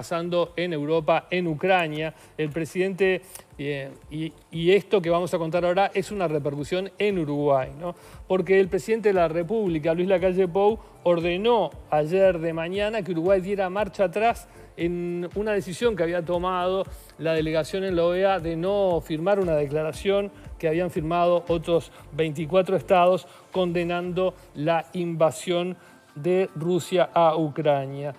pasando en Europa, en Ucrania. El presidente, y esto que vamos a contar ahora es una repercusión en Uruguay, ¿no? Porque el presidente de la República, Luis Lacalle Pou, ordenó ayer de mañana que Uruguay diera marcha atrás en una decisión que había tomado la delegación en la OEA de no firmar una declaración que habían firmado otros 24 estados condenando la invasión de Rusia a Ucrania.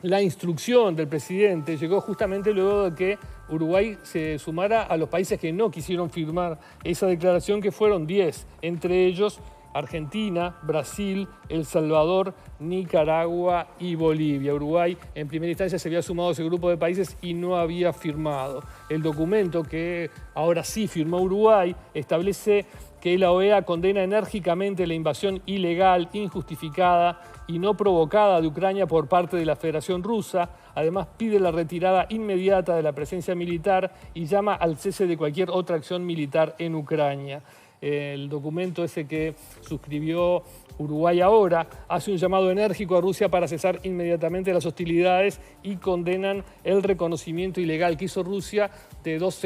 La instrucción del presidente llegó justamente luego de que Uruguay se sumara a los países que no quisieron firmar esa declaración, que fueron 10, entre ellos Argentina, Brasil, El Salvador, Nicaragua y Bolivia. Uruguay en primera instancia se había sumado a ese grupo de países y no había firmado. El documento que ahora sí firmó Uruguay establece que la OEA condena enérgicamente la invasión ilegal, injustificada y no provocada de Ucrania por parte de la Federación Rusa. Además, pide la retirada inmediata de la presencia militar y llama al cese de cualquier otra acción militar en Ucrania. El documento ese que suscribió Uruguay ahora hace un llamado enérgico a Rusia para cesar inmediatamente las hostilidades y condenan el reconocimiento ilegal que hizo Rusia de dos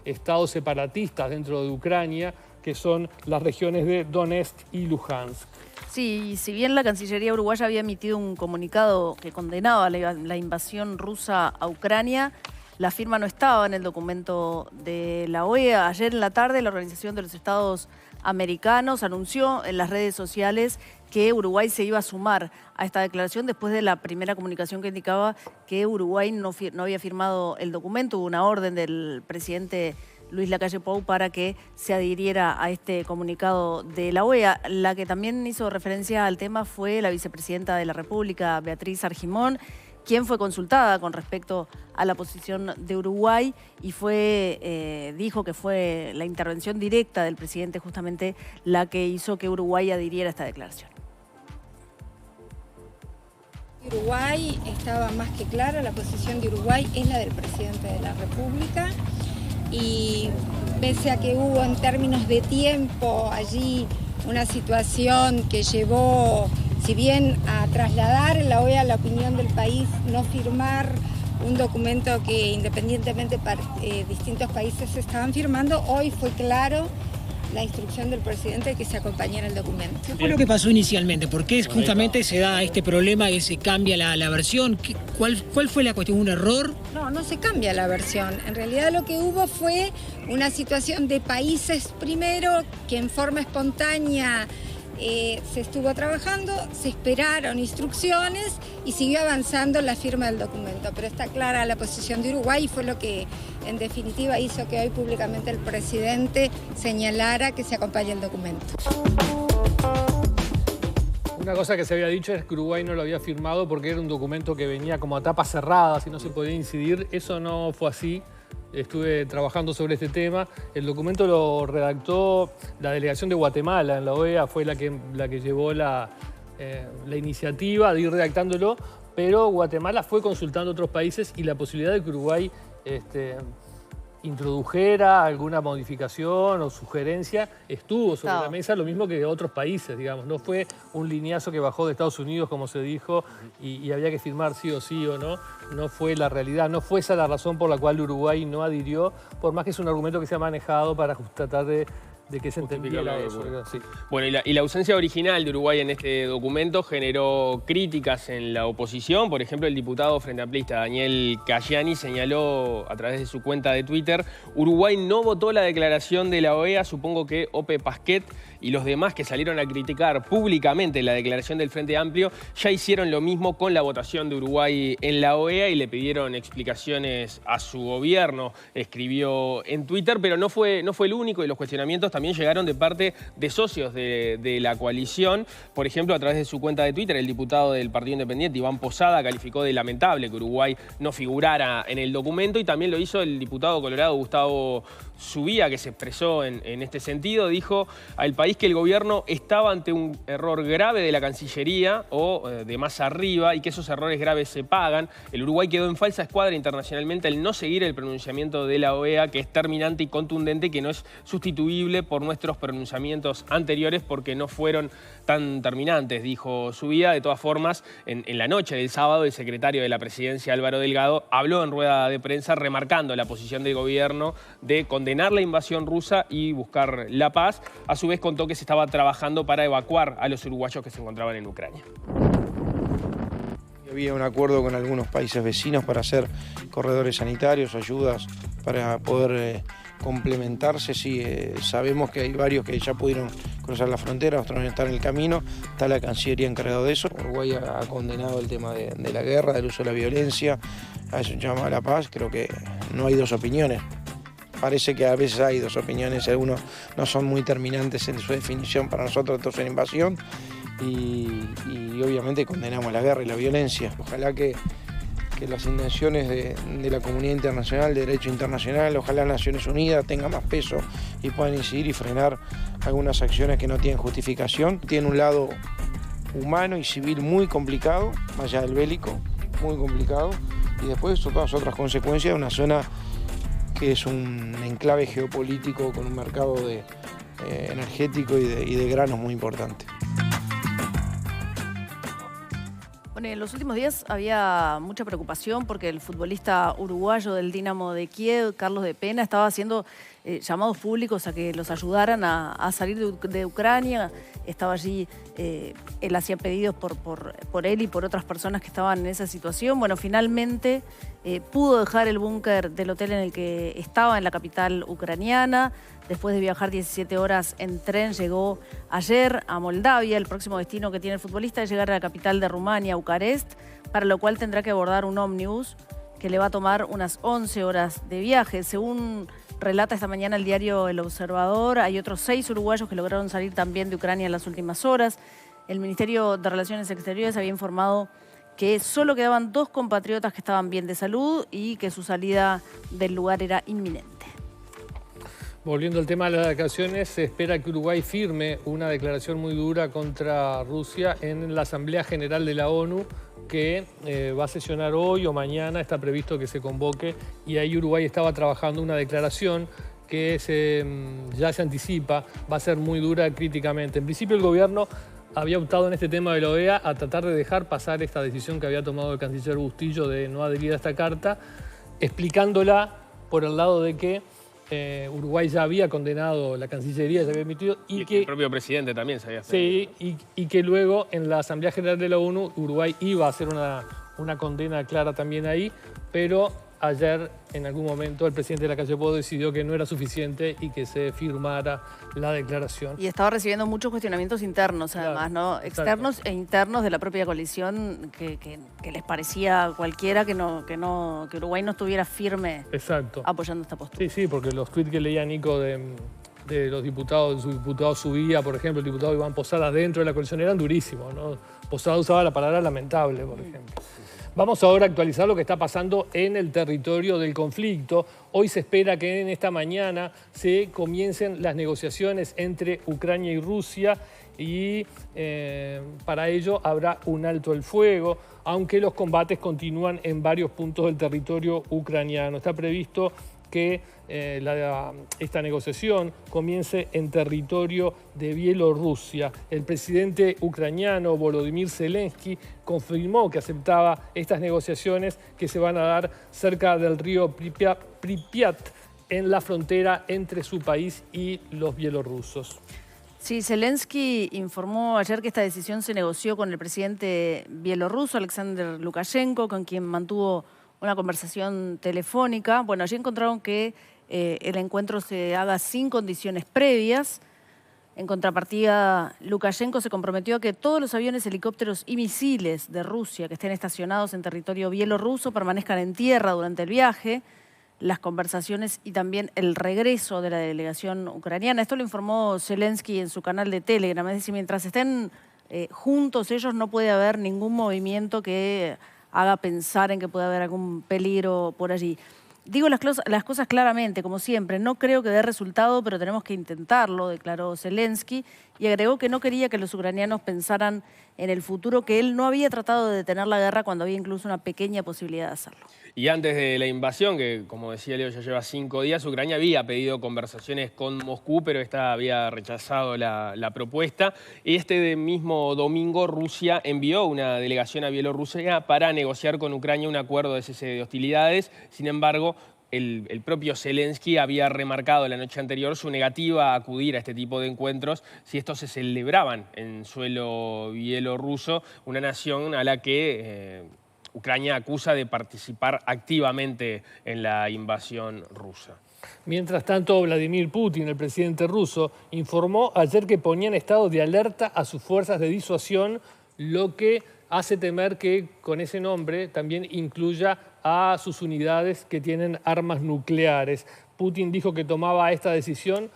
estados separatistas dentro de Ucrania, que son las regiones de Donetsk y Luhansk. Sí, si bien la Cancillería uruguaya había emitido un comunicado que condenaba la invasión rusa a Ucrania, la firma no estaba en el documento de la OEA. Ayer en la tarde la Organización de los Estados Americanos anunció en las redes sociales que Uruguay se iba a sumar a esta declaración después de la primera comunicación que indicaba que Uruguay no había firmado el documento. Hubo una orden del presidente Luis Lacalle Pou para que se adhiriera a este comunicado de la OEA. La que también hizo referencia al tema fue la vicepresidenta de la República, Beatriz Argimón, quien fue consultada con respecto a la posición de Uruguay y dijo que fue la intervención directa del presidente justamente la que hizo que Uruguay adhiriera a esta declaración. Uruguay estaba más que clara, la posición de Uruguay es la del presidente de la República, y pese a que hubo en términos de tiempo allí una situación que llevó, si bien a trasladar en la OEA la opinión del país, no firmar un documento que independientemente distintos países estaban firmando, hoy fue claro la instrucción del presidente de que se acompañara el documento. ¿Qué fue lo que pasó inicialmente? ¿Por qué justamente se da este problema y se cambia la versión? ¿Cuál fue la cuestión? ¿Un error? No se cambia la versión. En realidad lo que hubo fue una situación de países primero que en forma espontánea se estuvo trabajando, se esperaron instrucciones y siguió avanzando la firma del documento. Pero está clara la posición de Uruguay y fue lo que en definitiva hizo que hoy públicamente el presidente señalara que se acompañe el documento. Una cosa que se había dicho es que Uruguay no lo había firmado porque era un documento que venía como a tapas cerradas y no se podía incidir. Eso no fue así. Estuve trabajando sobre este tema. El documento lo redactó la delegación de Guatemala en la OEA, fue la que llevó la iniciativa de ir redactándolo, pero Guatemala fue consultando a otros países y la posibilidad de que Uruguay introdujera alguna modificación o sugerencia estuvo sobre la mesa, lo mismo que otros países, digamos. No fue un lineazo que bajó de Estados Unidos, como se dijo, y había que firmar sí o no. No fue la realidad, no fue esa la razón por la cual Uruguay no adhirió, por más que es un argumento que se ha manejado para tratar de que se entendiera eso. Sí. Bueno, y la ausencia original de Uruguay en este documento generó críticas en la oposición. Por ejemplo, el diputado frente amplista Daniel Cayani señaló a través de su cuenta de Twitter: Uruguay no votó la declaración de la OEA, supongo que Ope Pasquet y los demás que salieron a criticar públicamente la declaración del Frente Amplio ya hicieron lo mismo con la votación de Uruguay en la OEA y le pidieron explicaciones a su gobierno, escribió en Twitter, pero no fue el único, y los cuestionamientos también llegaron de parte de socios de la coalición. Por ejemplo, a través de su cuenta de Twitter, el diputado del Partido Independiente, Iván Posada, calificó de lamentable que Uruguay no figurara en el documento, y también lo hizo el diputado colorado Gustavo Subía, que se expresó en este sentido. Dijo al país que el gobierno estaba ante un error grave de la Cancillería o de más arriba, y que esos errores graves se pagan. El Uruguay quedó en falsa escuadra internacionalmente al no seguir el pronunciamiento de la OEA, que es terminante y contundente, que no es sustituible por nuestros pronunciamientos anteriores porque no fueron tan terminantes, dijo Zubia. De todas formas, en la noche del sábado, el secretario de la Presidencia, Álvaro Delgado, habló en rueda de prensa remarcando la posición del gobierno de condenar la invasión rusa y buscar la paz. A su vez contó que se estaba trabajando para evacuar a los uruguayos que se encontraban en Ucrania. Había un acuerdo con algunos países vecinos para hacer corredores sanitarios, ayudas para poder complementarse. Sí, sabemos que hay varios que ya pudieron cruzar la frontera, otros están en el camino. Está la Cancillería encargada de eso. Uruguay ha condenado el tema de la guerra, del uso de la violencia, a eso llama a la paz. Creo que no hay dos opiniones. Parece que a veces hay dos opiniones, algunos no son muy terminantes en su definición. Para nosotros esto es una invasión. Y obviamente condenamos la guerra y la violencia. Ojalá que las intenciones de la comunidad internacional, de derecho internacional, ojalá Naciones Unidas tenga más peso y puedan incidir y frenar algunas acciones que no tienen justificación. Tiene un lado humano y civil muy complicado, más allá del bélico, muy complicado, y después todas otras consecuencias de una zona que es un enclave geopolítico con un mercado energético y de granos muy importante. Bueno, en los últimos días había mucha preocupación porque el futbolista uruguayo del Dinamo de Kiev, Carlos de Pena, estaba haciendo llamados públicos a que los ayudaran a salir de Ucrania. Estaba allí, él hacía pedidos por él y por otras personas que estaban en esa situación. Bueno, finalmente pudo dejar el búnker del hotel en el que estaba, en la capital ucraniana. Después de viajar 17 horas en tren, llegó ayer a Moldavia. El próximo destino que tiene el futbolista es llegar a la capital de Rumania, Bucarest, para lo cual tendrá que abordar un ómnibus que le va a tomar unas 11 horas de viaje. Según relata esta mañana el diario El Observador, hay otros 6 uruguayos que lograron salir también de Ucrania en las últimas horas. El Ministerio de Relaciones Exteriores había informado que solo quedaban 2 compatriotas que estaban bien de salud y que su salida del lugar era inminente. Volviendo al tema de las declaraciones, se espera que Uruguay firme una declaración muy dura contra Rusia en la Asamblea General de la ONU, que va a sesionar hoy o mañana, está previsto que se convoque, y ahí Uruguay estaba trabajando una declaración que ya se anticipa, va a ser muy dura críticamente. En principio el gobierno había optado en este tema de la OEA a tratar de dejar pasar esta decisión que había tomado el canciller Bustillo de no adherir a esta carta, explicándola por el lado de que Uruguay ya había condenado, la Cancillería ya había emitido y que el propio presidente también se había sí, y que luego en la Asamblea General de la ONU Uruguay iba a hacer una condena clara también ahí, pero ayer en algún momento el presidente de la Calle Pou decidió que no era suficiente y que se firmara la declaración. Y estaba recibiendo muchos cuestionamientos internos, además, claro, ¿no? Externos e internos de la propia coalición, que les parecía a cualquiera que Uruguay no estuviera firme. Exacto. Apoyando esta postura. Sí, porque los tweets que leía Nico de los diputados, su diputado Zubia, por ejemplo, el diputado Iván Posada dentro de la coalición, eran durísimos, ¿no? Posada usaba la palabra lamentable, por ejemplo. Vamos ahora a actualizar lo que está pasando en el territorio del conflicto. Hoy se espera que en esta mañana se comiencen las negociaciones entre Ucrania y Rusia y para ello habrá un alto el fuego, aunque los combates continúan en varios puntos del territorio ucraniano. Está previsto que esta negociación comience en territorio de Bielorrusia. El presidente ucraniano Volodymyr Zelensky confirmó que aceptaba estas negociaciones que se van a dar cerca del río Pripyat, en la frontera entre su país y los bielorrusos. Sí, Zelensky informó ayer que esta decisión se negoció con el presidente bielorruso, Alexander Lukashenko, con quien mantuvo una conversación telefónica. Bueno, allí encontraron que el encuentro se haga sin condiciones previas. En contrapartida, Lukashenko se comprometió a que todos los aviones, helicópteros y misiles de Rusia que estén estacionados en territorio bielorruso permanezcan en tierra durante el viaje, las conversaciones y también el regreso de la delegación ucraniana. Esto lo informó Zelensky en su canal de Telegram. Es decir, mientras estén juntos ellos, no puede haber ningún movimiento que haga pensar en que puede haber algún peligro por allí. Digo las cosas claramente, como siempre, no creo que dé resultado, pero tenemos que intentarlo, declaró Zelensky, y agregó que no quería que los ucranianos pensaran en el futuro que él no había tratado de detener la guerra cuando había incluso una pequeña posibilidad de hacerlo. Y antes de la invasión, que como decía Leo ya lleva 5 días, Ucrania había pedido conversaciones con Moscú, pero esta había rechazado la propuesta. Este mismo domingo Rusia envió una delegación a Bielorrusia para negociar con Ucrania un acuerdo de cese de hostilidades. Sin embargo, el propio Zelensky había remarcado la noche anterior su negativa a acudir a este tipo de encuentros si estos se celebraban en suelo bielorruso, una nación a la que Ucrania acusa de participar activamente en la invasión rusa. Mientras tanto, Vladimir Putin, el presidente ruso, informó ayer que ponía en estado de alerta a sus fuerzas de disuasión, lo que hace temer que con ese nombre también incluya a sus unidades que tienen armas nucleares. Putin dijo que tomaba esta decisión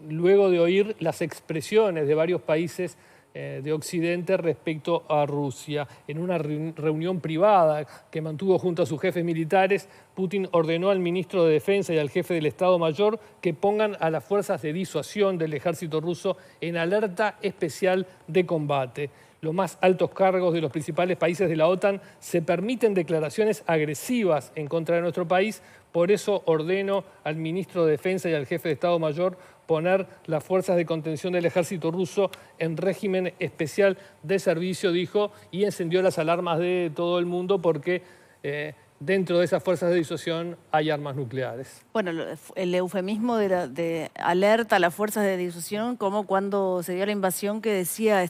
luego de oír las expresiones de varios países de Occidente respecto a Rusia. En una reunión privada que mantuvo junto a sus jefes militares, Putin ordenó al ministro de Defensa y al jefe del Estado Mayor que pongan a las fuerzas de disuasión del ejército ruso en alerta especial de combate. Los más altos cargos de los principales países de la OTAN se permiten declaraciones agresivas en contra de nuestro país. Por eso ordeno al ministro de Defensa y al jefe de Estado Mayor poner las fuerzas de contención del ejército ruso en régimen especial de servicio, dijo, y encendió las alarmas de todo el mundo porque dentro de esas fuerzas de disuasión hay armas nucleares. Bueno, el eufemismo de alerta a las fuerzas de disuasión, como cuando se dio la invasión que decía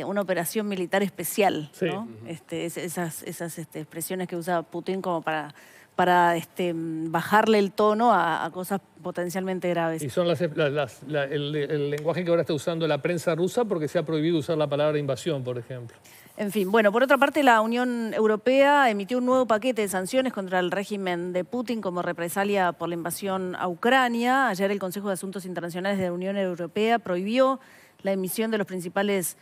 una operación militar especial, sí, ¿no? Esas expresiones que usa Putin como para bajarle el tono a cosas potencialmente graves. Y son el lenguaje que ahora está usando la prensa rusa porque se ha prohibido usar la palabra invasión, por ejemplo. En fin, bueno, por otra parte, la Unión Europea emitió un nuevo paquete de sanciones contra el régimen de Putin como represalia por la invasión a Ucrania. Ayer el Consejo de Asuntos Internacionales de la Unión Europea prohibió la emisión de los principales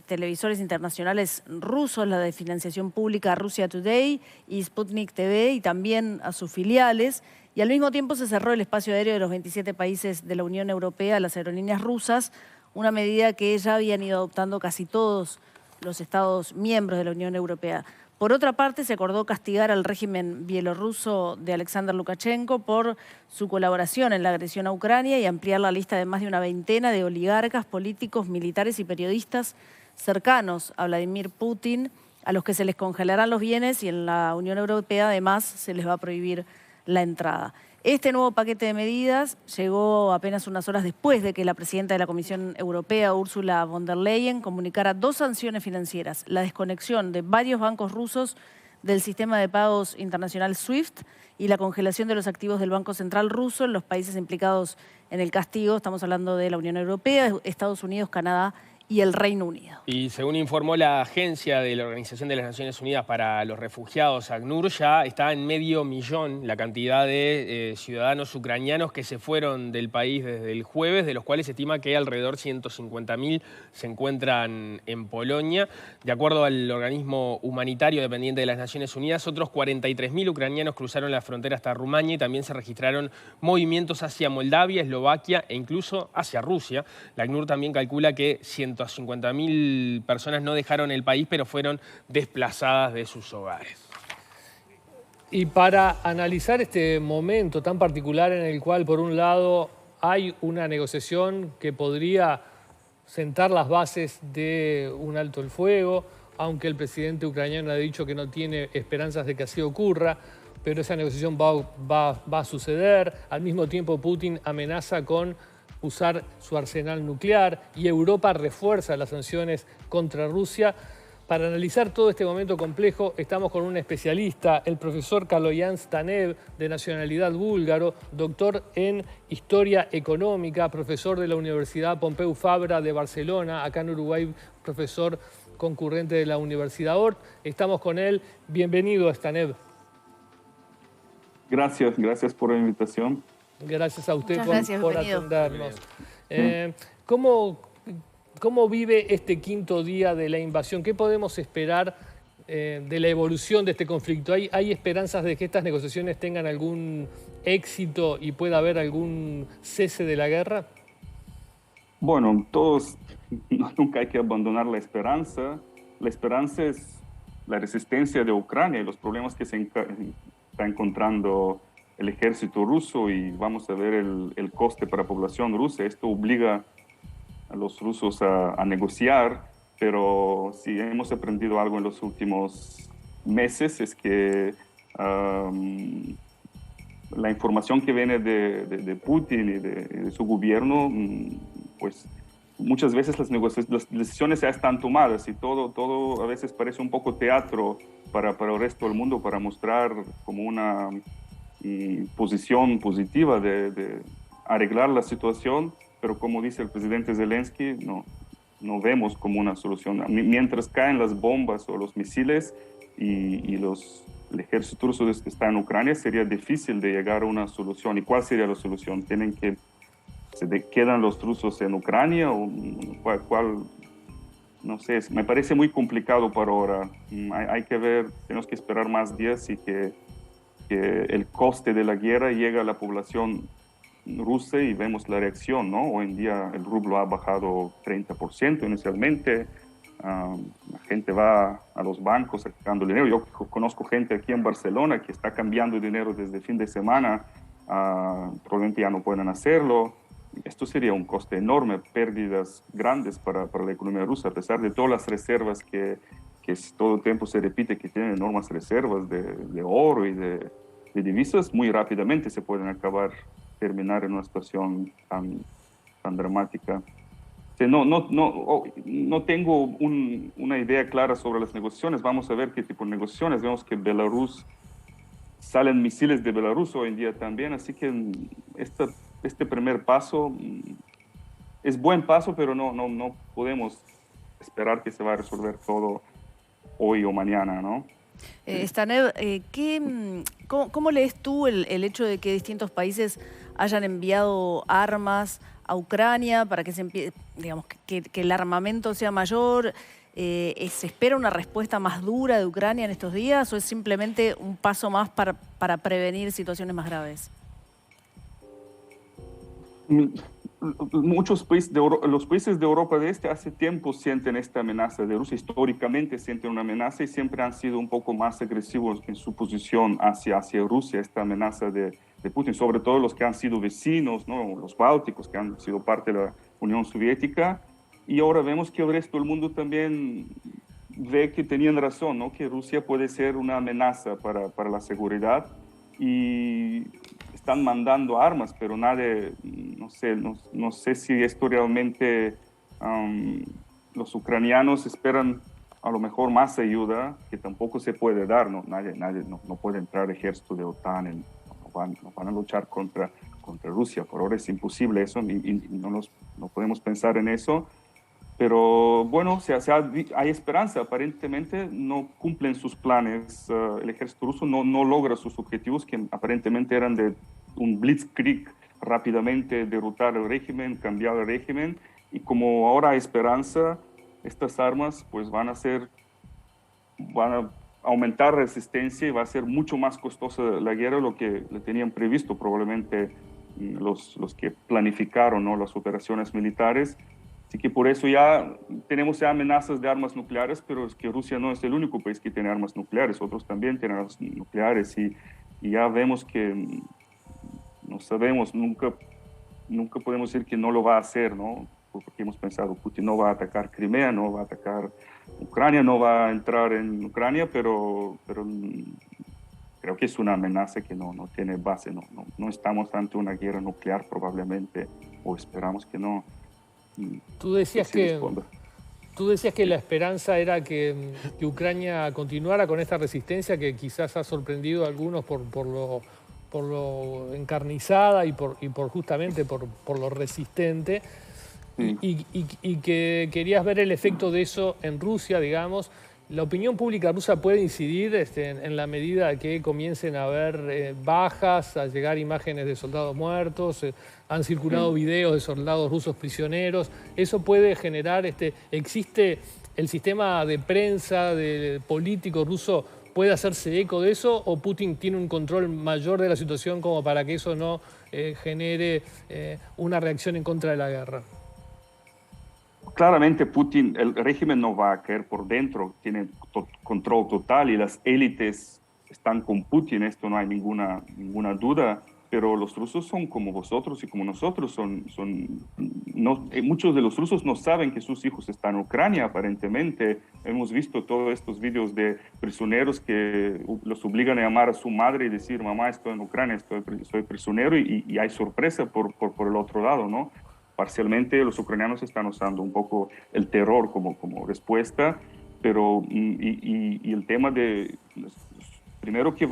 televisores internacionales rusos, la de financiación pública Russia Today y Sputnik TV, y también a sus filiales. Y al mismo tiempo se cerró el espacio aéreo de los 27 países de la Unión Europea a las aerolíneas rusas, una medida que ya habían ido adoptando casi todos los Estados miembros de la Unión Europea. Por otra parte, se acordó castigar al régimen bielorruso de Alexander Lukashenko por su colaboración en la agresión a Ucrania y ampliar la lista de más de una veintena de oligarcas, políticos, militares y periodistas cercanos a Vladimir Putin, a los que se les congelarán los bienes, y en la Unión Europea además se les va a prohibir la entrada. Este nuevo paquete de medidas llegó apenas unas horas después de que la presidenta de la Comisión Europea, Ursula von der Leyen, comunicara 2 sanciones financieras: la desconexión de varios bancos rusos del sistema de pagos internacional SWIFT y la congelación de los activos del Banco Central ruso en los países implicados en el castigo. Estamos hablando de la Unión Europea, Estados Unidos, Canadá y el Reino Unido. Y según informó la agencia de la Organización de las Naciones Unidas para los Refugiados, ACNUR, ya está en 500.000 la cantidad de ciudadanos ucranianos que se fueron del país desde el jueves, de los cuales se estima que alrededor 150.000 se encuentran en Polonia. De acuerdo al organismo humanitario dependiente de las Naciones Unidas, otros 43.000 ucranianos cruzaron la frontera hasta Rumania y también se registraron movimientos hacia Moldavia, Eslovaquia e incluso hacia Rusia. La ACNUR también calcula que 150.000 personas no dejaron el país, pero fueron desplazadas de sus hogares. Y para analizar este momento tan particular en el cual, por un lado, hay una negociación que podría sentar las bases de un alto el fuego, aunque el presidente ucraniano ha dicho que no tiene esperanzas de que así ocurra, pero esa negociación va a suceder. Al mismo tiempo, Putin amenaza con usar su arsenal nuclear y Europa refuerza las sanciones contra Rusia. Para analizar todo este momento complejo estamos con un especialista, el profesor Kaloyan Stanev, de nacionalidad búlgaro, doctor en Historia Económica, profesor de la Universidad Pompeu Fabra de Barcelona, acá en Uruguay, profesor concurrente de la Universidad Ort. Estamos con él. Bienvenido, Stanev. Gracias por la invitación. Gracias a usted por atendernos. ¿Cómo vive este 5.º día de la invasión? ¿Qué podemos esperar de la evolución de este conflicto? ¿Hay esperanzas de que estas negociaciones tengan algún éxito y pueda haber algún cese de la guerra? Bueno, todos nunca hay que abandonar la esperanza. La esperanza es la resistencia de Ucrania y los problemas que está encontrando el ejército ruso, y vamos a ver el coste para la población rusa. Esto obliga a los rusos a negociar, pero si hemos aprendido algo en los últimos meses es que la información que viene de Putin y de su gobierno, pues muchas veces las decisiones ya están tomadas y todo a veces parece un poco teatro para el resto del mundo, para mostrar como una posición positiva de arreglar la situación, pero como dice el presidente Zelensky, no vemos como una solución. Mientras caen las bombas o los misiles y el ejército ruso está en Ucrania, sería difícil de llegar a una solución. ¿Y cuál sería la solución? ¿Quedan los rusos en Ucrania? ¿O cuál? No sé, me parece muy complicado por ahora. Hay que ver, tenemos que esperar más días y que el coste de la guerra llegue a la población rusa y vemos la reacción, ¿no? Hoy en día el rublo ha bajado 30% inicialmente. La gente va a los bancos sacando dinero. Yo conozco gente aquí en Barcelona que está cambiando dinero desde el fin de semana. Probablemente ya no pueden hacerlo. Esto sería un coste enorme, pérdidas grandes para la economía rusa, a pesar de todas las reservas que todo el tiempo se repite que tienen enormes reservas de oro y de divisas. Muy rápidamente se pueden terminar en una situación tan dramática. No tengo una idea clara sobre las negociaciones. Vamos a ver qué tipo de negociaciones. Vemos que Belarus, salen misiles de Belarus hoy en día también, así que este primer paso es buen paso, pero no podemos esperar que se va a resolver todo hoy o mañana, ¿no? Stanev, ¿cómo lees tú el hecho de que distintos países hayan enviado armas a Ucrania para que digamos, que el armamento sea mayor? ¿Se espera una respuesta más dura de Ucrania en estos días o es simplemente un paso más para prevenir situaciones más graves? Muchos países los países de Europa de Este hace tiempo sienten esta amenaza de Rusia. Históricamente sienten una amenaza y siempre han sido un poco más agresivos en su posición hacia Rusia, esta amenaza de Putin, sobre todo los que han sido vecinos, ¿no? Los bálticos, que han sido parte de la Unión Soviética. Y ahora vemos que el resto del mundo también ve que tenían razón, ¿no? Que Rusia puede ser una amenaza para la seguridad. Y están mandando armas, pero no sé si esto realmente los ucranianos esperan a lo mejor más ayuda, que tampoco se puede dar, ¿no? Nadie no puede entrar ejército de OTAN, no van a luchar contra Rusia, por ahora es imposible eso y no podemos pensar en eso. Pero bueno, hay esperanza. Aparentemente no cumplen sus planes. El ejército ruso no logra sus objetivos, que aparentemente eran de un blitzkrieg, rápidamente derrotar el régimen, cambiar el régimen. Y como ahora hay esperanza, estas armas pues van a aumentar resistencia y va a ser mucho más costosa la guerra de lo que le tenían previsto probablemente los que planificaron, ¿no? Las operaciones militares. Así que por eso ya tenemos amenazas de armas nucleares, pero es que Rusia no es el único país que tiene armas nucleares, otros también tienen armas nucleares y ya vemos que no sabemos, nunca podemos decir que no lo va a hacer, ¿no? Porque hemos pensado, Putin no va a atacar Crimea, no va a atacar Ucrania, no va a entrar en Ucrania, pero creo que es una amenaza que no tiene base, no estamos ante una guerra nuclear probablemente, o esperamos que no. Tú decías que la esperanza era que Ucrania continuara con esta resistencia que quizás ha sorprendido a algunos por lo encarnizada y justamente por lo resistente. Sí. Y que querías ver el efecto de eso en Rusia, digamos. ¿La opinión pública rusa puede incidir en la medida que comiencen a haber bajas, a llegar imágenes de soldados muertos? Han circulado videos de soldados rusos prisioneros. ¿Eso puede generar, existe el sistema de prensa, de político ruso, puede hacerse eco de eso? ¿O Putin tiene un control mayor de la situación como para que eso no genere una reacción en contra de la guerra? Claramente Putin, el régimen no va a caer por dentro, tiene control total y las élites están con Putin, esto no hay ninguna duda, pero los rusos son como vosotros y como nosotros, muchos de los rusos no saben que sus hijos están en Ucrania aparentemente. Hemos visto todos estos vídeos de prisioneros que los obligan a llamar a su madre y decir, mamá, estoy en Ucrania, soy prisionero, y hay sorpresa por el otro lado, ¿no? Parcialmente los ucranianos están usando un poco el terror como respuesta, pero y el tema de, primero que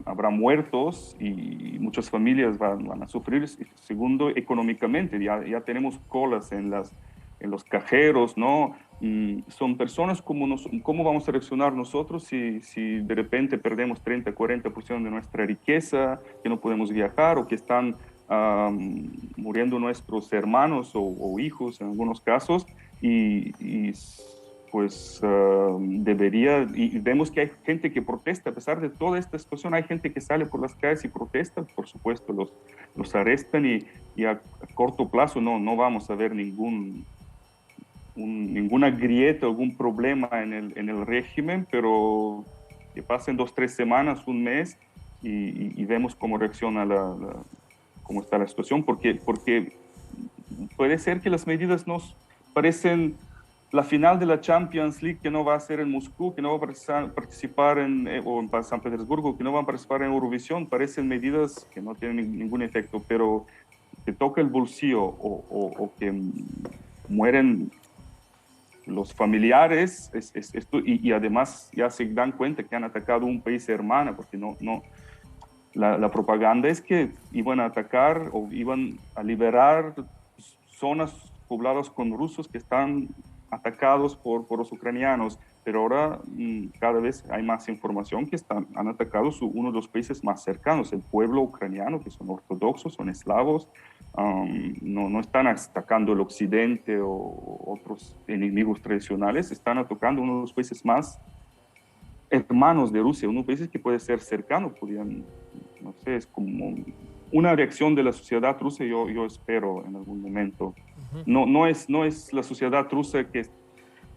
habrá muertos y muchas familias van a sufrir, segundo económicamente, ya tenemos colas en los cajeros, ¿no? Son personas ¿cómo vamos a reaccionar nosotros si de repente perdemos 30-40% de nuestra riqueza, que no podemos viajar o que están muriendo nuestros hermanos o hijos en algunos casos y pues y vemos que hay gente que protesta, a pesar de toda esta situación hay gente que sale por las calles y protesta, por supuesto los arrestan y a corto plazo no vamos a ver ninguna grieta, algún problema en el régimen, pero que pasen 2-3 semanas, un mes y vemos cómo reacciona cómo está la situación, porque puede ser que las medidas nos parecen la final de la Champions League, que no va a ser en Moscú, que no va a participar o en San Petersburgo, que no va a participar en Eurovisión, parecen medidas que no tienen ningún efecto, pero que toca el bolsillo o que mueren los familiares, y además ya se dan cuenta que han atacado un país hermano, porque la propaganda es que iban a atacar o iban a liberar zonas pobladas con rusos que están atacados por los ucranianos, pero ahora cada vez hay más información que han atacado uno de los países más cercanos, el pueblo ucraniano, que son ortodoxos, son eslavos, no están atacando el occidente o otros enemigos tradicionales, están atacando uno de los países más hermanos de Rusia, unos países que puede ser cercano, no sé, es como una reacción de la sociedad rusa, yo espero en algún momento. No es la sociedad rusa que es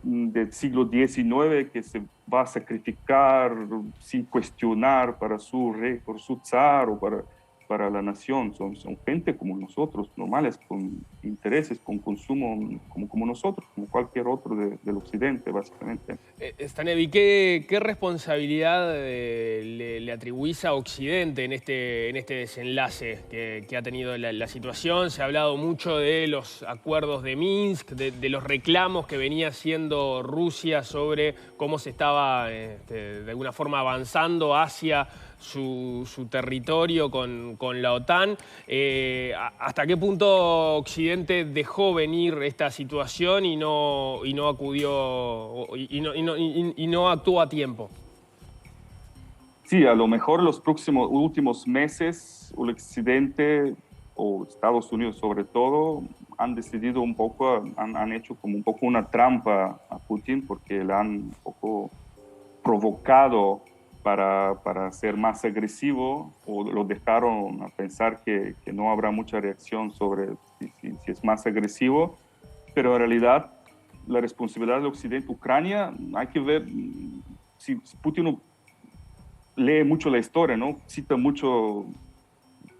del siglo XIX, que se va a sacrificar sin cuestionar para su rey, por su zar o para la nación. Son gente como nosotros, normales, con intereses, con consumo como nosotros, como cualquier otro del occidente, básicamente. Stanevi, ¿qué responsabilidad le atribuís a Occidente en este desenlace que ha tenido la situación? Se ha hablado mucho de los acuerdos de Minsk, de los reclamos que venía haciendo Rusia sobre cómo se estaba de alguna forma avanzando hacia su territorio con la OTAN. ¿Hasta qué punto Occidente dejó venir esta situación y no acudió y no actuó a tiempo? Sí, a lo mejor los últimos meses el Occidente o Estados Unidos sobre todo han decidido un poco, han hecho como un poco una trampa a Putin, porque le han un poco provocado para ser más agresivo, o lo dejaron a pensar que no habrá mucha reacción sobre si es más agresivo, pero en realidad la responsabilidad del Occidente, Ucrania, hay que ver si Putin lee mucho la historia, ¿no? Cita mucho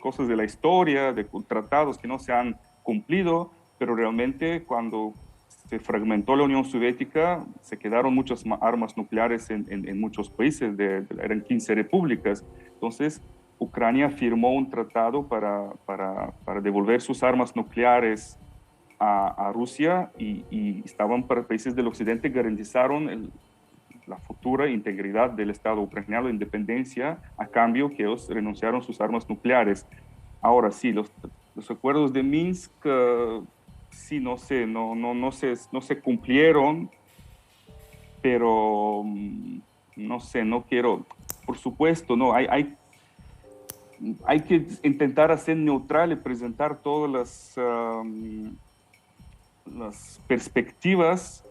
cosas de la historia, de tratados que no se han cumplido, pero realmente cuando se fragmentó la Unión Soviética, se quedaron muchas armas nucleares en muchos países, eran 15 repúblicas. Entonces, Ucrania firmó un tratado para devolver sus armas nucleares a Rusia y países del occidente garantizaron la futura integridad del Estado ucraniano, la independencia, a cambio que ellos renunciaron sus armas nucleares. Ahora sí, los acuerdos de Minsk, sí, no se cumplieron, pero no sé, no quiero, por supuesto, no, hay que intentar hacer neutral y presentar todas las perspectivas,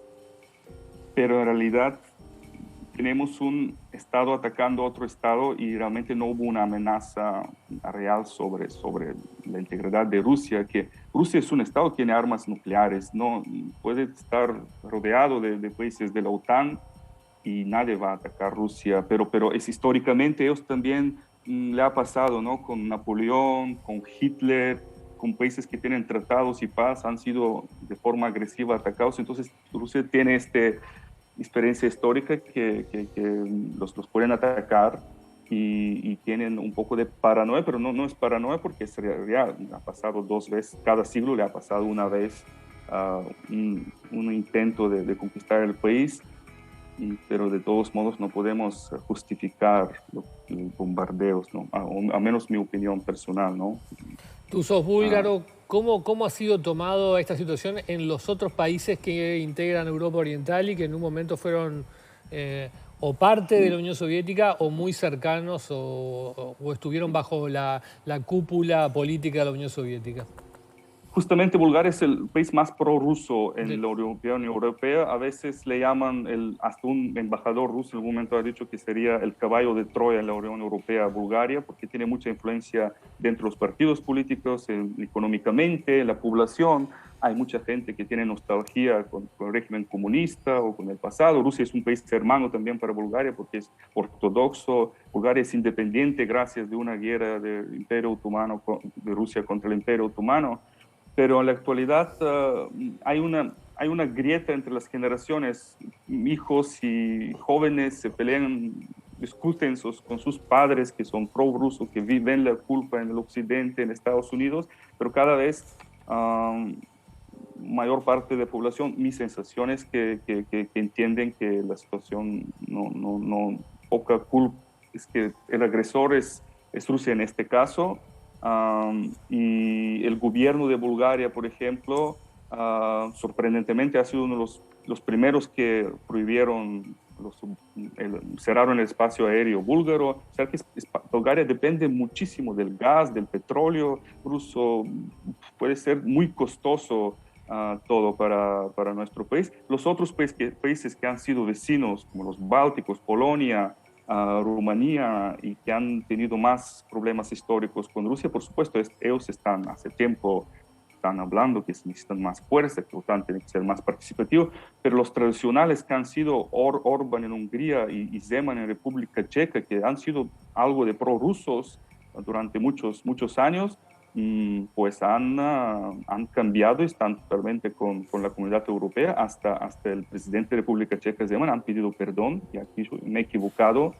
pero en realidad tenemos un estado atacando a otro estado y realmente no hubo una amenaza real sobre la integridad de Rusia, que Rusia es un estado que tiene armas nucleares, no puede estar rodeado de países de la OTAN y nadie va a atacar Rusia, pero es históricamente ellos también le ha pasado, ¿no? Con Napoleón, con Hitler, con países que tienen tratados y paz, han sido de forma agresiva atacados. Entonces Rusia tiene esta experiencia histórica que los pueden atacar y tienen un poco de paranoia, pero no es paranoia porque es real. Ha pasado 2 veces, cada siglo le ha pasado una vez un intento de conquistar el país. Pero de todos modos no podemos justificar los bombardeos, ¿no? A menos mi opinión personal, ¿no? Tú sos búlgaro. ¿Cómo ha sido tomado esta situación en los otros países que integran Europa Oriental y que en un momento fueron o parte de la Unión Soviética o muy cercanos o estuvieron bajo la cúpula política de la Unión Soviética? Justamente Bulgaria es el país más prorruso en la Unión Europea. A veces le llaman, hasta un embajador ruso en algún momento ha dicho que sería el caballo de Troya en la Unión Europea, Bulgaria, porque tiene mucha influencia dentro de los partidos políticos, económicamente, en la población. Hay mucha gente que tiene nostalgia con el régimen comunista o con el pasado. Rusia es un país hermano también para Bulgaria porque es ortodoxo. Bulgaria es independiente gracias a una guerra del Imperio Otomano, de Rusia contra el Imperio Otomano. Pero en la actualidad hay una grieta entre las generaciones. Hijos y jóvenes se pelean, discuten con sus padres que son pro-rusos, que ven la culpa en el occidente, en Estados Unidos, pero cada vez mayor parte de la población, mi sensación es que entienden que la situación poca culpa, es que el agresor es Rusia en este caso. Y el gobierno de Bulgaria, por ejemplo, sorprendentemente ha sido uno de los primeros que prohibieron, cerraron el espacio aéreo búlgaro. O sea que Bulgaria depende muchísimo del gas, del petróleo ruso. Puede ser muy costoso todo para nuestro país. Los otros países que han sido vecinos, como los bálticos, Polonia, Rumanía, y que han tenido más problemas históricos con Rusia, por supuesto, ellos hace tiempo están hablando que necesitan más fuerza, que la OTAN tiene que ser más participativo, pero los tradicionales que han sido Orbán en Hungría y Zeman en República Checa, que han sido algo de prorrusos durante muchos años, pues han cambiado y están totalmente con la comunidad europea. Hasta el presidente de República Checa, Zeman, han pedido perdón, y aquí me he equivocado.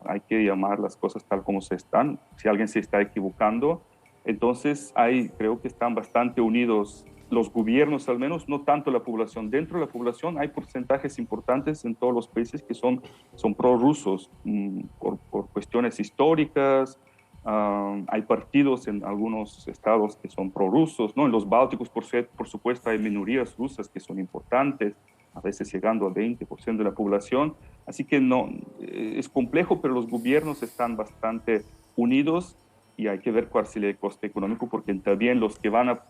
Hay que llamar las cosas tal como se están. Si alguien se está equivocando, entonces creo que están bastante unidos los gobiernos, al menos, no tanto la población. Dentro de la población hay porcentajes importantes en todos los países que son prorrusos por cuestiones históricas. Hay partidos en algunos estados que son prorrusos, ¿no? En los bálticos, por supuesto, hay minorías rusas que son importantes, a veces llegando al 20% de la población. Así que es complejo, pero los gobiernos están bastante unidos y hay que ver cuál sería el coste económico, porque también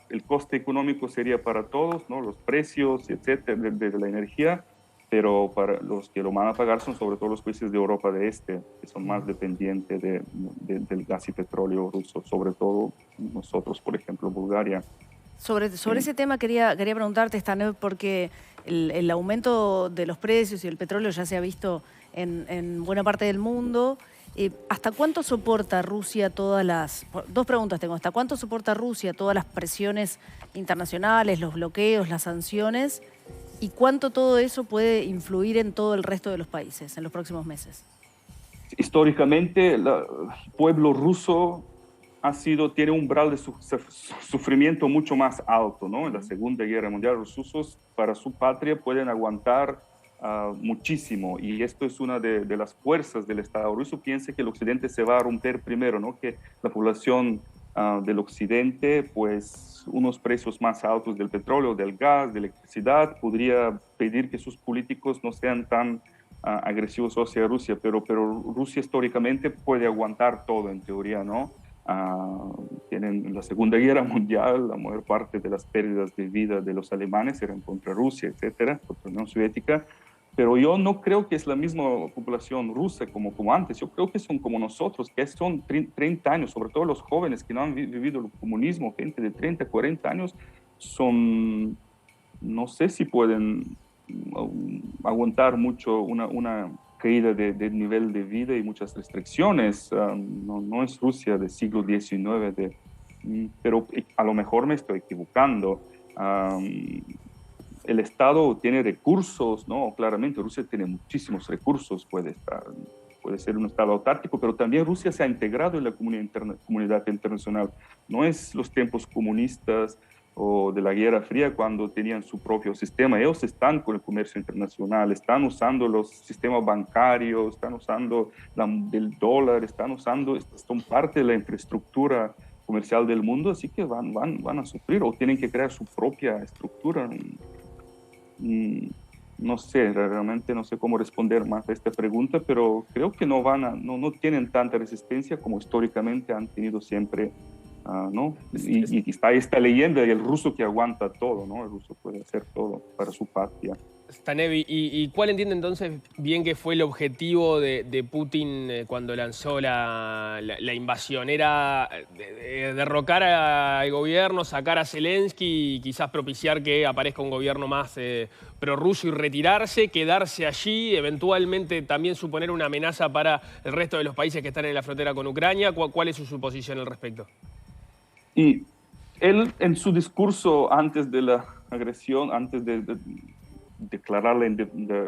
el coste económico sería para todos, ¿no? Los precios, etcétera, de la energía. Pero para los que lo van a pagar son sobre todo los países de Europa de Este, que son más dependientes del gas y petróleo ruso, sobre todo nosotros, por ejemplo, Bulgaria. Sobre ese tema quería preguntarte, Stanev, porque el aumento de los precios y el petróleo ya se ha visto en buena parte del mundo. ¿Hasta cuánto soporta Rusia dos preguntas tengo, ¿hasta cuánto soporta Rusia todas las presiones internacionales, los bloqueos, las sanciones? ¿Y cuánto todo eso puede influir en todo el resto de los países en los próximos meses? Históricamente, el pueblo ruso tiene un umbral de sufrimiento mucho más alto, ¿no? En la Segunda Guerra Mundial, los rusos para su patria pueden aguantar muchísimo, y esto es una de las fuerzas del Estado ruso. Piensa que el occidente se va a romper primero, ¿no? Que la población del occidente, pues unos precios más altos del petróleo, del gas, de electricidad, podría pedir que sus políticos no sean tan agresivos hacia Rusia, pero Rusia históricamente puede aguantar todo en teoría, ¿no? En la Segunda Guerra Mundial, la mayor parte de las pérdidas de vida de los alemanes eran contra Rusia, etcétera, contra la Unión Soviética. Pero yo no creo que es la misma población rusa como antes. Yo creo que son como nosotros, que son 30 años, sobre todo los jóvenes que no han vivido el comunismo, gente de 30, 40 años, son, no sé si pueden aguantar mucho una caída de nivel de vida y muchas restricciones. No es Rusia del siglo XIX, pero a lo mejor me estoy equivocando. El Estado tiene recursos, ¿no? Claramente Rusia tiene muchísimos recursos, puede ser un Estado autárquico, pero también Rusia se ha integrado en la comunidad internacional. No es los tiempos comunistas o de la Guerra Fría cuando tenían su propio sistema. Ellos están con el comercio internacional, están usando los sistemas bancarios, están usando el dólar, son parte de la infraestructura comercial del mundo, así que van a sufrir o tienen que crear su propia estructura. No sé, realmente no sé cómo responder más a esta pregunta, pero creo que no tienen tanta resistencia como históricamente han tenido siempre, ¿no? Y está esta leyenda del ruso que aguanta todo, ¿no? El ruso puede hacer todo para su patria. Stanev, ¿y cuál entiende entonces bien que fue el objetivo de Putin cuando lanzó la invasión? ¿Era derrocar al gobierno, sacar a Zelensky y quizás propiciar que aparezca un gobierno más prorruso y retirarse, quedarse allí, eventualmente también suponer una amenaza para el resto de los países que están en la frontera con Ucrania? ¿Cuál es su posición al respecto? Y él en su discurso antes de la agresión, antes de declarar el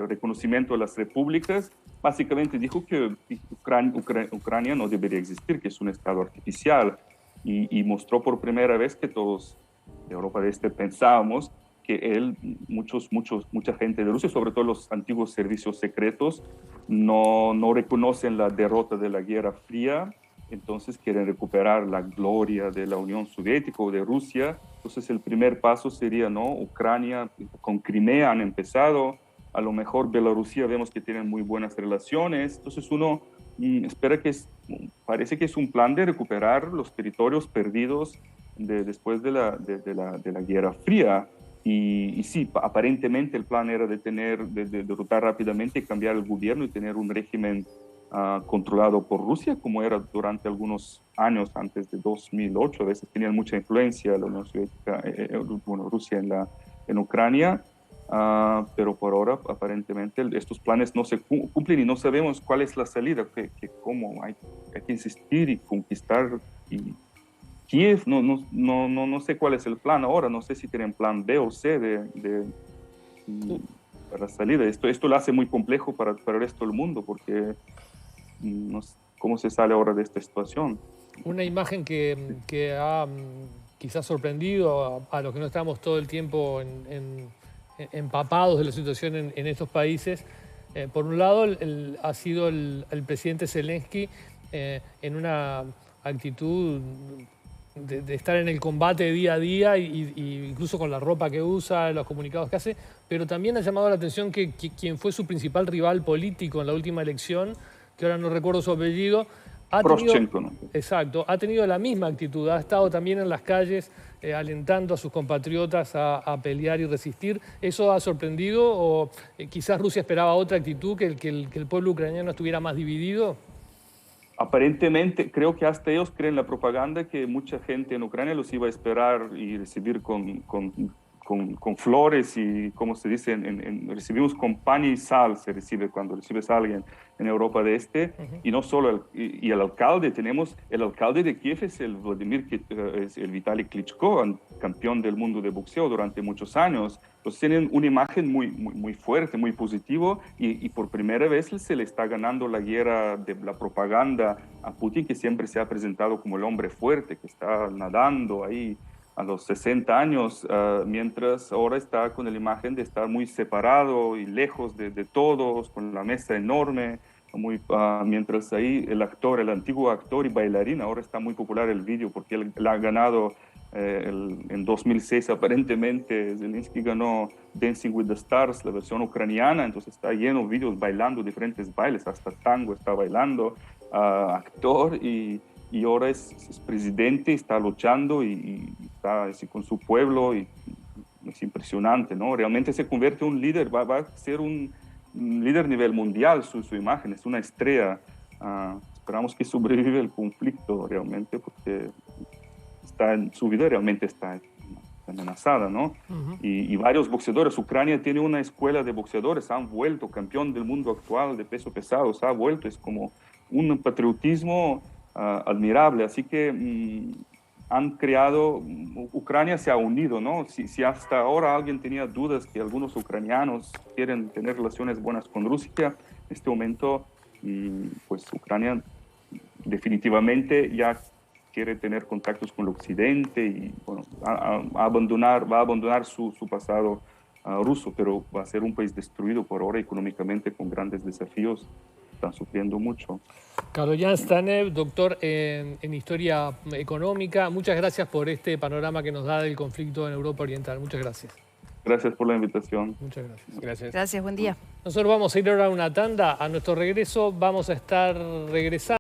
reconocimiento de las repúblicas, básicamente dijo que Ucrania no debería existir, que es un estado artificial, y mostró por primera vez que todos de Europa de Este pensábamos que mucha gente de Rusia, sobre todo los antiguos servicios secretos, no reconocen la derrota de la Guerra Fría, entonces quieren recuperar la gloria de la Unión Soviética o de Rusia. Entonces el primer paso sería, ¿no? Ucrania, con Crimea han empezado, a lo mejor Bielorrusia vemos que tienen muy buenas relaciones, entonces uno parece que es un plan de recuperar los territorios perdidos después de la Guerra Fría. Y sí, aparentemente el plan era de derrotar rápidamente y cambiar el gobierno y tener un régimen controlado por Rusia, como era durante algunos años antes de 2008. A veces tenían mucha influencia la Unión Soviética, Rusia en Ucrania, pero por ahora aparentemente estos planes no se cumplen y no sabemos cuál es la salida, cómo hay que insistir y conquistar Kiev. No sé cuál es el plan ahora, no sé si tienen plan B o C para salida. Esto lo hace muy complejo para el resto del mundo, porque no sé cómo se sale ahora de esta situación. Una imagen que ha quizás sorprendido a los que no estamos todo el tiempo empapados de la situación en estos países. Por un lado, ha sido el presidente Zelensky en una actitud de estar en el combate día a día, y incluso con la ropa que usa, los comunicados que hace, pero también ha llamado la atención que quien fue su principal rival político en la última elección, que ahora no recuerdo su apellido, ha tenido la misma actitud, ha estado también en las calles alentando a sus compatriotas a pelear y resistir. ¿Eso ha sorprendido o quizás Rusia esperaba otra actitud, que el pueblo ucraniano estuviera más dividido? Aparentemente, creo que hasta ellos creen la propaganda que mucha gente en Ucrania los iba a esperar y recibir con flores y, como se dice, recibimos con pan y sal, se recibe cuando recibes a alguien en Europa de Este. Y no solo el alcalde, el alcalde de Kiev es el Vitaly Klitschko, campeón del mundo de boxeo durante muchos años. Entonces tienen una imagen muy fuerte, muy positiva, y por primera vez se le está ganando la guerra de la propaganda a Putin, que siempre se ha presentado como el hombre fuerte, que está nadando ahí a los 60 años, mientras ahora está con la imagen de estar muy separado y lejos de todos, con la mesa enorme, mientras ahí el antiguo actor y bailarín, ahora está muy popular el vídeo porque él ha ganado en 2006, aparentemente Zelensky ganó Dancing with the Stars, la versión ucraniana, entonces está lleno de vídeos bailando diferentes bailes, hasta tango está bailando, actor, y ahora es presidente, está luchando y está así con su pueblo, y es impresionante, ¿no? Realmente se convierte en un líder, va a ser líder a nivel mundial, su imagen es una estrella. Esperamos que sobreviva el conflicto realmente, porque su vida realmente está amenazada, ¿no? Y varios boxeadores, Ucrania tiene una escuela de boxeadores, han vuelto, campeón del mundo actual de peso pesado, se ha vuelto, es como un patriotismo admirable, así que han creado, Ucrania se ha unido, ¿no? Si hasta ahora alguien tenía dudas que algunos ucranianos quieren tener relaciones buenas con Rusia, en este momento, pues Ucrania definitivamente ya quiere tener contactos con el occidente y bueno, va a abandonar su pasado ruso, pero va a ser un país destruido por ahora económicamente con grandes desafíos. Están sufriendo mucho. Kaloyan Stanev, doctor en Historia Económica, muchas gracias por este panorama que nos da del conflicto en Europa Oriental. Muchas gracias. Gracias por la invitación. Muchas gracias. Gracias. Gracias, buen día. Nosotros vamos a ir ahora a una tanda. A nuestro regreso vamos a estar regresando.